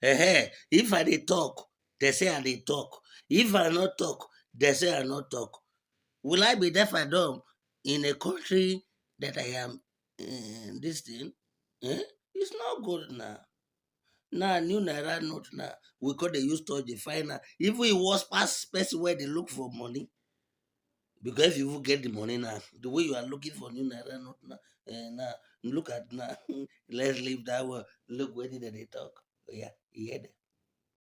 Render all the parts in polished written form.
If I dey talk, they say I dey talk. If I not talk, they say I not talk. Will I be deaf and dumb in a country that I am this thing? It's not good now. Now new naira note now. We could they use to define now. If we was past person where they look for money, because if you will get the money now, the way you are looking for new naira note now, now look at now. Let's leave that one. Look where did they talk? Yeah, yeah.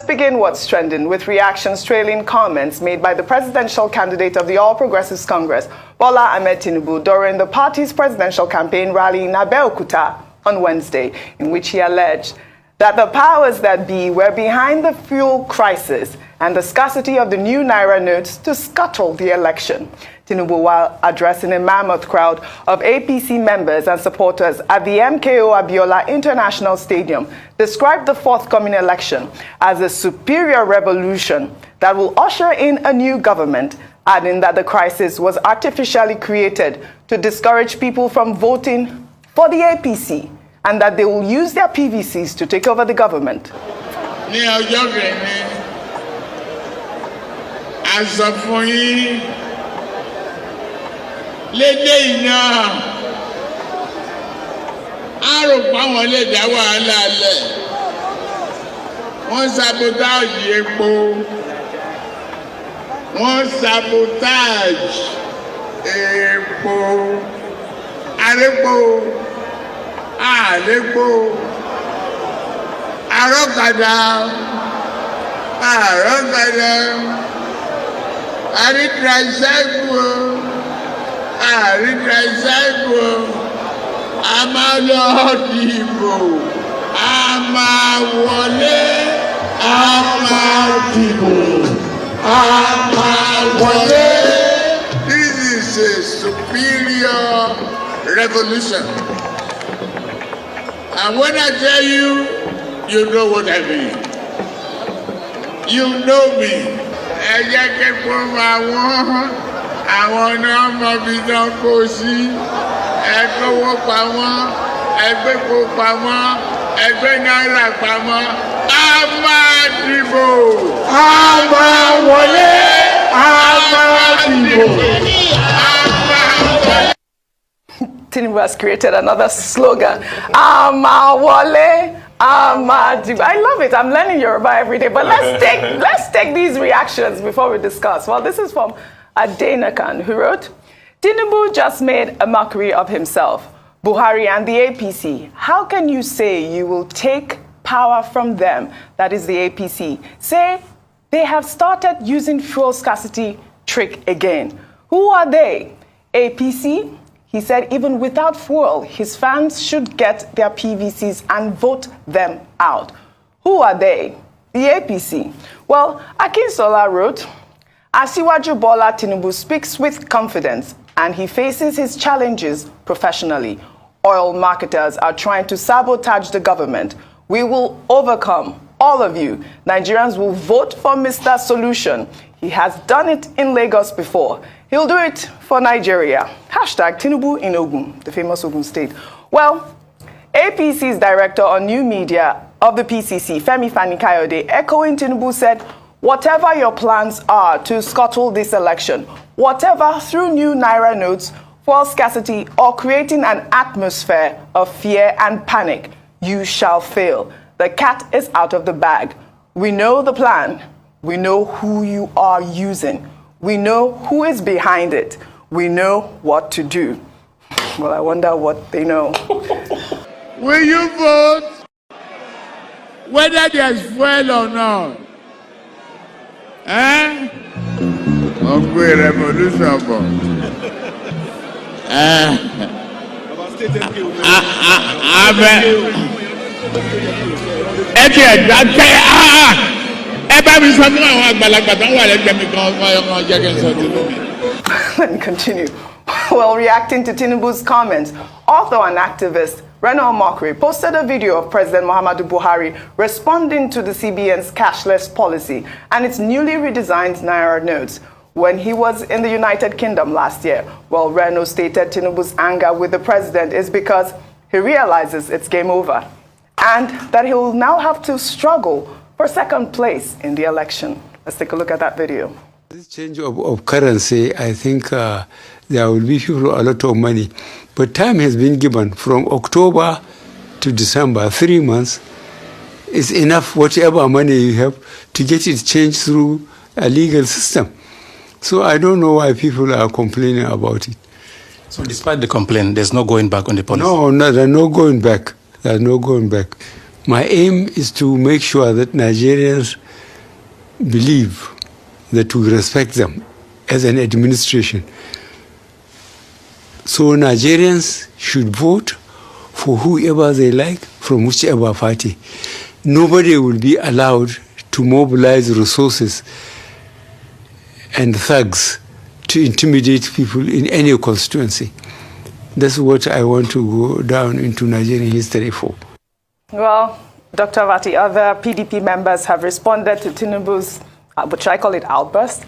Let's begin what's trending with reactions trailing comments made by the presidential candidate of the All Progressives Congress, Bola Ahmed Tinubu, during the party's presidential campaign rally in Abeokuta on Wednesday, in which he alleged that the powers that be were behind the fuel crisis and the scarcity of the new naira notes to scuttle the election. Tinubu, while addressing a mammoth crowd of APC members and supporters at the MKO Abiola International Stadium, described the forthcoming election as a superior revolution that will usher in a new government, adding that the crisis was artificially created to discourage people from voting for the APC and that they will use their PVCs to take over the government. Lédè iná àròpọ̀ àwọn lè dá wàhálà lẹ̀ wọ́n sabotage epo wọ́n sabotage epo àrèpo àrèpo àrọ́kadà àrítràṣẹ́gbò. A máa lọ dìbò, a máa wọlé, a máa dìbò, a máa wọlé. This is a superior revolution. And when I tell you, you know what I mean. You know me. Ẹ jẹ́ kí fún àwọn náà mọ bí tán kó sí ẹgbẹ́wó pamọ́ ẹgbẹ́kó pamọ́ ẹgbẹ́ náírà pamọ́ a máa dìbò a máa wọlé a máa dìbò a máa wọlé. Tinubu has created another slogan, a máa wọlé. I love it. I'm learning Yoruba every day. But let's take these reactions before we discuss. Well, this is from Adenakan, who wrote, Tinubu just made a mockery of himself, Buhari and the APC. How can you say you will take power from them, that is the APC? Say they have started using fuel scarcity trick again. Who are they? APC? He said even without fuel, his fans should get their PVCs and vote them out. Who are they? The APC. Well, Akinsola wrote, Asiwaju Bola Tinubu speaks with confidence and he faces his challenges professionally. Oil marketers are trying to sabotage the government. We will overcome, all of you. Nigerians will vote for Mr. Solution. He has done it in Lagos before. He'll do it for Nigeria. Hashtag Tinubu in Ogun, the famous Ogun state. Well, APC's director on new media of the PCC, Femi Fani-Kayode, echoing Tinubu, said, whatever your plans are to scuttle this election, whatever through new naira notes, fuel scarcity, or creating an atmosphere of fear and panic, you shall fail. The cat is out of the bag. We know the plan. We know who you are using. We know who is behind it. We know what to do. Well, I wonder what they know. Will you vote whether there's fuel or not? Hungry revolution for. Let me continue. While reacting to Tinubu's comments, author and activist Reno Mokri posted a video of President Muhammadu Buhari responding to the CBN's cashless policy and its newly redesigned Naira notes when he was in the United Kingdom last year. Well, Reno stated Tinubu's anger with the president is because he realizes it's game over. and that he will now have to struggle for second place in the election. Let's take a look at that video. This change of currency, I think there will be people a lot of money. But time has been given from October to December, 3 months. Is enough, whatever money you have, to get it changed through a legal system. So I don't know why people are complaining about it. So despite the complaint, there's no going back on the policy? No, there's no going back. There's no going back. My aim is to make sure that Nigerians believe that we respect them as an administration. So Nigerians should vote for whoever they like from whichever party. Nobody will be allowed to mobilize resources and thugs to intimidate people in any constituency. That's what I want to go down into Nigerian history for. Well, Dr. Vati, other PDP members have responded to Tinubu's, which I call it outburst,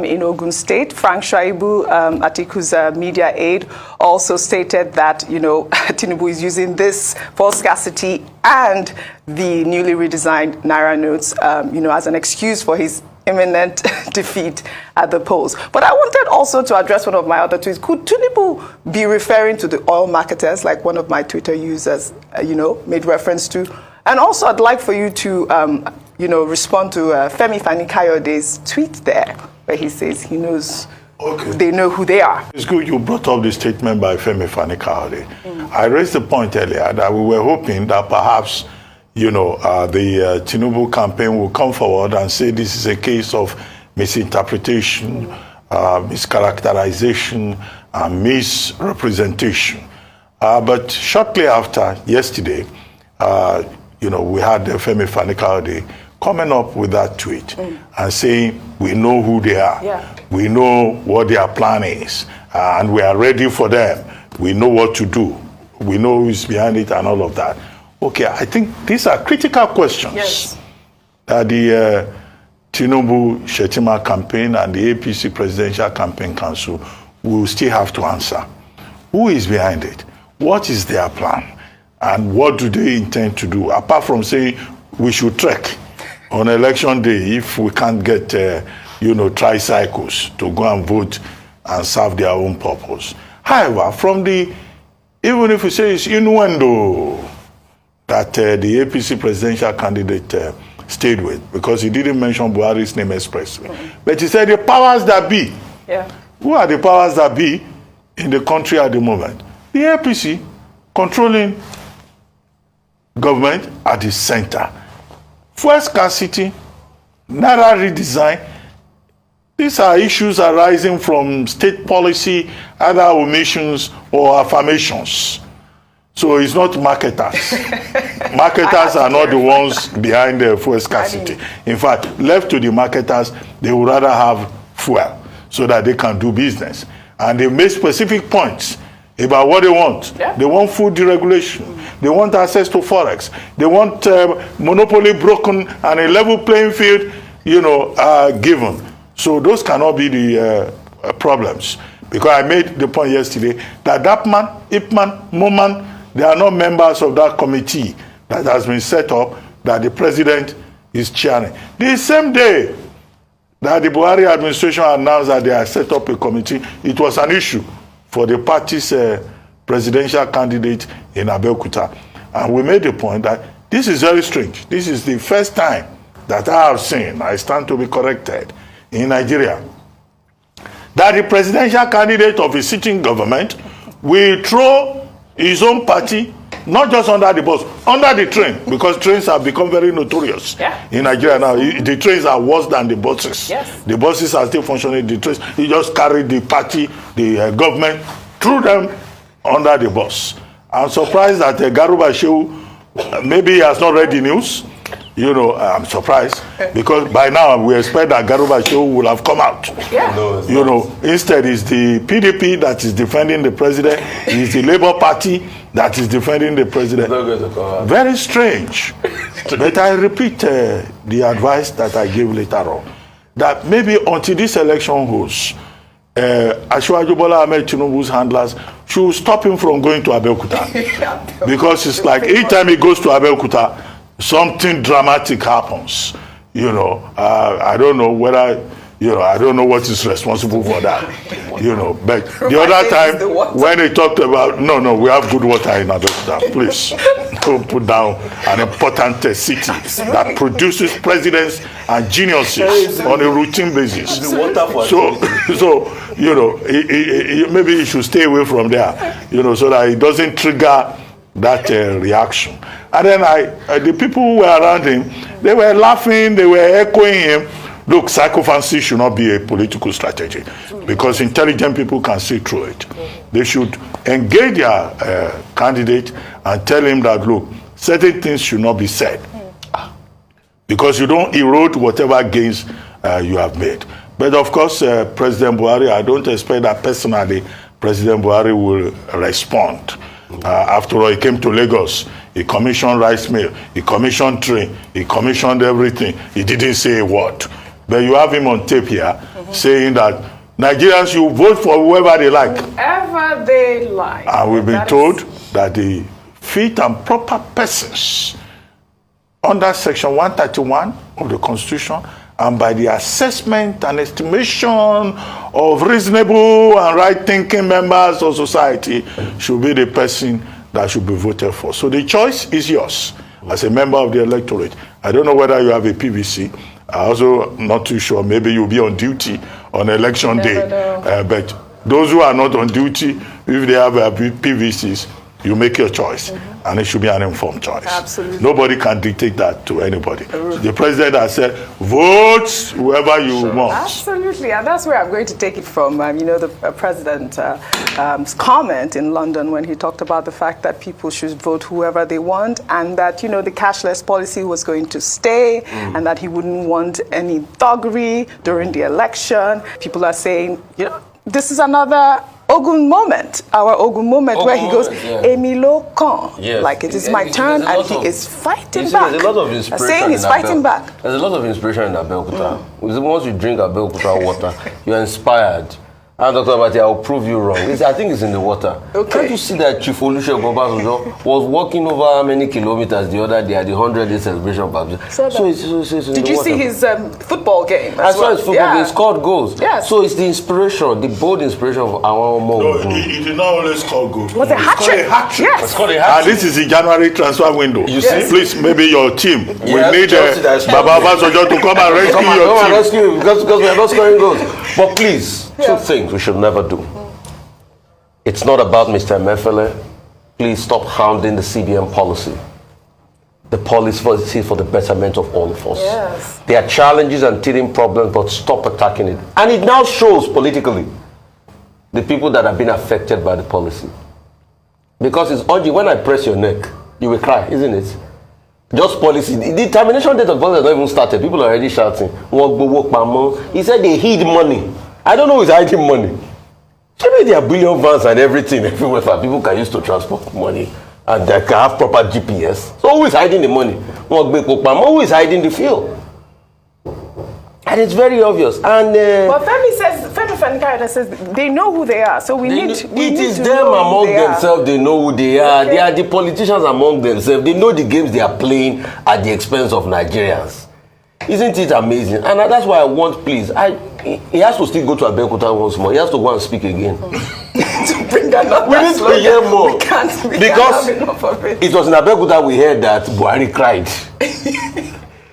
in Ogun State. Frank Shaibu, Atiku's media aide, also stated that, Tinubu is using this for scarcity and the newly redesigned Naira notes, as an excuse for his imminent defeat at the polls. But I wanted also to address one of my other tweets. Could Tinubu be referring to the oil marketers, like one of my Twitter users, made reference to? And also, I'd like for you to, respond to Femi Fani-Kayode's tweet there, where he says he knows, they know who they are. It's good you brought up the statement by Femi Fani-Kayode. I raised the point earlier that we were hoping that perhaps, the Tinubu campaign will come forward and say this is a case of misinterpretation, mischaracterization, and misrepresentation. But shortly after yesterday, we had Femi Fani-Kayode coming up with that tweet and saying, we know who they are. Yeah. We know what their plan is, and we are ready for them. We know what to do. We know who's behind it and all of that. Okay, I think these are critical questions that the Tinubu-Shetima campaign and the APC Presidential Campaign Council will still have to answer. Who is behind it? What is their plan? And what do they intend to do? Apart from saying we should trek on election day if we can't get, tricycles to go and vote and serve their own purpose. However, even if we say it's innuendo that the APC presidential candidate stayed with, because he didn't mention Buhari's name expressly. But he said the powers that be. Yeah. Who are the powers that be in the country at the moment? The APC controlling government at the center. Fuel scarcity, Naira redesign. These are issues arising from state policy, either omissions or affirmations. So it's not marketers. Marketers are not the ones behind the fuel scarcity. In fact, left to the marketers, they would rather have fuel so that they can do business. And they make specific points about what they want. Yeah. They want food deregulation. They want access to forex. They want monopoly broken and a level playing field, given. So those cannot be the problems. Because I made the point yesterday that Dapman, Ipman, Moman, they are not members of that committee that has been set up that the president is chairing. The same day that the Buhari administration announced that they had set up a committee, it was an issue for the party's presidential candidate in Abeokuta. And we made the point that this is very strange. This is the first time that I have seen, I stand to be corrected, in Nigeria, that the presidential candidate of a sitting government will throw his own party, not just under the bus, under the train, because trains have become very notorious in Nigeria now. The trains are worse than the buses. Yes. The buses are still functioning, the trains, you just carry the party, the government, threw them under the bus. I'm surprised that Garuba Shehu, maybe he has not read the news. I'm surprised because by now we expect that Garuba Shehu will have come out. Yeah. No, instead it's the PDP that is defending the president. It's the Labour Party that is defending the president. Very strange. But I repeat the advice that I gave later on, that maybe until this election holds, Asiwaju Bola Ahmed Tinubu's handlers should stop him from going to Abeokuta. Because it's like each time he goes to Abeokuta, something dramatic happens. You know, I don't know whether, you know, I don't know what is responsible for that. You know, but the other time when he talked about, no, we have good water in Abeokuta. Please, don't put down an important city that produces presidents and geniuses on a routine basis. So you know, maybe he should stay away from there, you know, so that it doesn't trigger that reaction. And then the people who were around him, they were laughing, they were echoing him. Look, psychophancy should not be a political strategy because intelligent people can see through it. They should engage their candidate and tell him that, look, certain things should not be said because you don't erode whatever gains you have made. But of course, President Buhari, I don't expect that personally President Buhari will respond. After all, he came to Lagos, he commissioned rice mill, he commissioned train, he commissioned everything. He didn't say a word. But you have him on tape here saying that Nigerians should vote for whoever they like. Whoever they like. And we've been told that the fit and proper persons under Section 131 of the Constitution and by the assessment and estimation of reasonable and right-thinking members of society should be the person that should be voted for. So the choice is yours as a member of the electorate. I don't know whether you have a PVC. I'm also not too sure. Maybe you'll be on duty on election day. But those who are not on duty, if they have PVCs, you make your choice. And it should be an informed choice. Absolutely. Nobody can dictate that to anybody. The president has said, vote whoever you want. Absolutely. And that's where I'm going to take it from, you know, the president's comment in London when he talked about the fact that people should vote whoever they want and that, you know, the cashless policy was going to stay and that he wouldn't want any thuggery during the election. People are saying, you know, this is another Ogun moment, our Ogun moment, where he goes, Emilo Khan, like it is my turn, and he is fighting back. There's a lot of inspiration. Saying he's fighting back. There's a lot of inspiration in Abeokuta. Once you drink Abeokuta water, you're inspired. And Dr. Abati, I'll prove you wrong. I think it's in the water. Okay. Can't you see that Chief Olusegun Obasanjo was walking over how many kilometers the other day at the 100-day celebration of Babji? So it's in Did the you water. see his football game? I saw his football game. He scored goals. Yes. So it's the inspiration, the bold inspiration of our mom. No, he did not only score goals. Was it hat-trick? Yes. It's called a hat-trick. And this is the January transfer window. You see? Please, maybe your team. We need Chelsea Baba Obasanjo to come and rescue your team. Rescue you because we are not scoring goals. But please, two things we should never do. It's not about Mr. Mefele. Please stop hounding the CBN policy. The policy for the betterment of all of us. Yes. There are challenges and teething problems, but stop attacking it. And it now shows politically the people that have been affected by the policy. Because it's urgent. When I press your neck, you will cry, isn't it? Just policy. The termination date of policy has not even started. People are already shouting. He said they hid money. I don't know who's hiding money. Maybe there are billion vans and everything everywhere for people can use to transport money and they can have proper GPS. So who is hiding the money? Who is hiding the fuel? And it's very obvious. And but Femi says they know who they are. So we need to them among themselves. They know who they are. Okay. They are the politicians among themselves. They know the games they are playing at the expense of Nigerians. Isn't it amazing? And that's why I want, please, he has to still go to Abeokuta once more. He has to go and speak again. To bring that up. We need to hear more. We can't because it was in Abeokuta we heard that Buhari cried.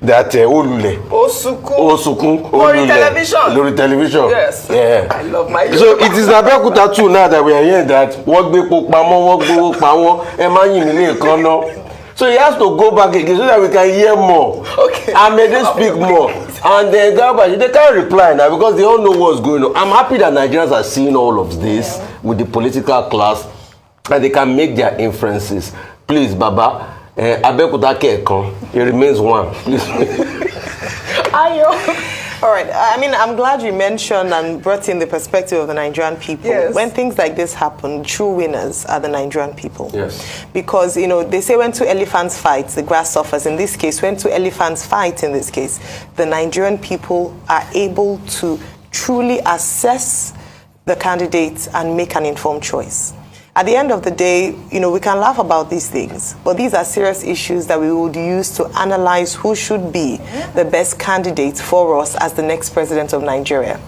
That Olule. Osukun. Lori television. Yes. Yeah. I love my So it is in Abeokuta too now that we are hearing that so he has to go back again so that we can hear more. Okay. And may they speak more. And then they can't reply now because they all know what's going on. I'm happy that Nigerians are seeing all of this with the political class and they can make their inferences. Please, Baba, Abeokuta Kekon, it remains one. Please. Ayo. All right. I mean, I'm glad you mentioned and brought in the perspective of the Nigerian people. Yes. When things like this happen, true winners are the Nigerian people. Yes. Because, you know, they say when two elephants fight, the grass suffers. In this case, when two elephants fight, in this case, the Nigerian people are able to truly assess the candidates and make an informed choice. At the end of the day, we can laugh about these things, but these are serious issues that we would use to analyze who should be the best candidate for us as the next president of Nigeria.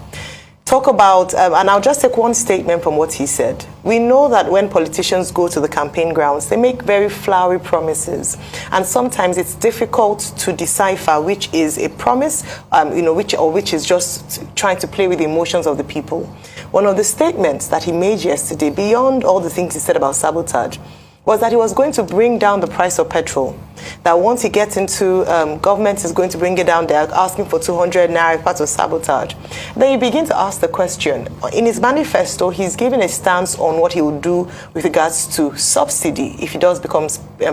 Talk about, and I'll just take one statement from what he said. We know that when politicians go to the campaign grounds, they make very flowery promises. And sometimes it's difficult to decipher which is a promise, which is just trying to play with the emotions of the people. One of the statements that he made yesterday, beyond all the things he said about sabotage, was that he was going to bring down the price of petrol. That once he gets into government is going to bring it down. They're asking for 200 naira, part of sabotage. Then you begin to ask the question. In his manifesto, he's given a stance on what he will do with regards to subsidy if he does become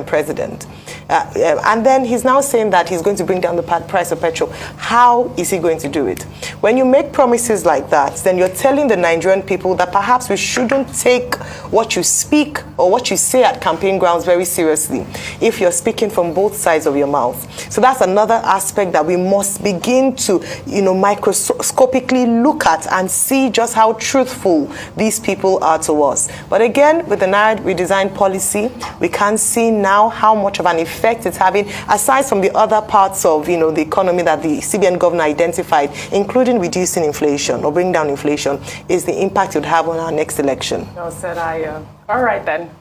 president. And then he's now saying that he's going to bring down the price of petrol. How is he going to do it? When you make promises like that, then you're telling the Nigerian people that perhaps we shouldn't take what you speak or what you say at campaign grounds very seriously if you're speaking from both sides of your mouth. So that's another aspect that we must begin to, microscopically look at and see just how truthful these people are to us. But again, with the Naira redesign policy, we can see now how much of an effect it's having, aside from the other parts of, the economy that the CBN governor identified, including reducing inflation or bringing down inflation, is the impact it would have on our next election. Well said, All right then.